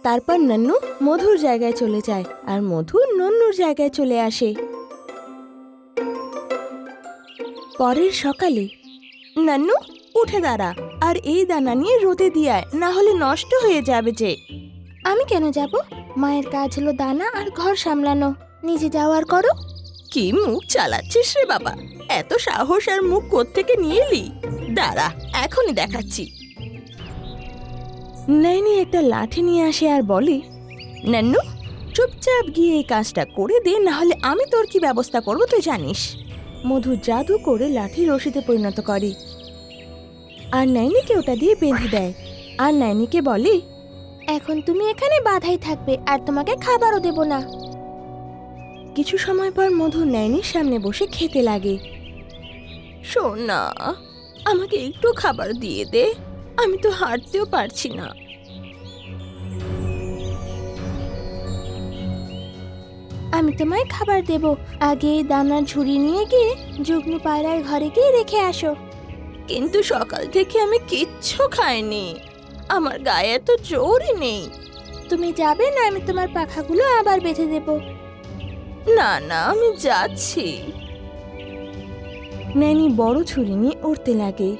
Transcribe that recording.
তারপর নন্নু মধুর জায়গায় চলে যায় আর মধু নন্নুর জায়গায় চলে আসে। পরের সকালে, নন্নু উঠে দাঁড়া আর এই দানা নিয়ে রোদে দিয়ে আয়, না হলে নষ্ট হয়ে যাবে যে। আমি কেন যাব? মায়ের কাজ হলো দানা আর ঘর সামলানো, নিজে যাওয়ার করো। কি মুখ চালাচ্ছিস রে বাবা? এত সাহস আর মুখ কোত্থেকে নিয়ে এলি? দাঁড়া, এখনই দেখাচ্ছি। নয়নি একটা লাঠি নিয়ে আসে আর বলে, নন্নু চুপচাপ গিয়ে এই কাজটা করে দে, না হলে আমি তোর কি ব্যবস্থা করবো তুই জানিস। মধু জাদু করে লাঠি রশিতে পরিণত করে আর নয়নিকে ওটা দিয়ে বেঁধে দেয় আর নয়নিকে বলে, এখন তুমি এখানে বাধাই থাকবে আর তোমাকে খাবারও দেব না। কিছু সময় পর মধু নয়নির সামনে বসে খেতে লাগে। সোনা, আমাকে একটু খাবার দিয়ে দে, আমি তো হাঁটতেও পারছি না। আমি তোমায় খাবার দেব, আগে দানার ঝুড়ি নিয়ে গিয়ে যুগ্ন পায়রার ঘরে গিয়ে রেখে আসো। কিন্তু সকাল থেকে আমি কিচ্ছু খাইনি, আমার গায়ে এত জোরই নেই। তুমি যাবে না, আমি তোমার পাখাগুলো আবার বেঁধে দেব। না না, আমি যাচ্ছি। নয়নি বড় ছুরি নিয়ে উড়তে লাগে।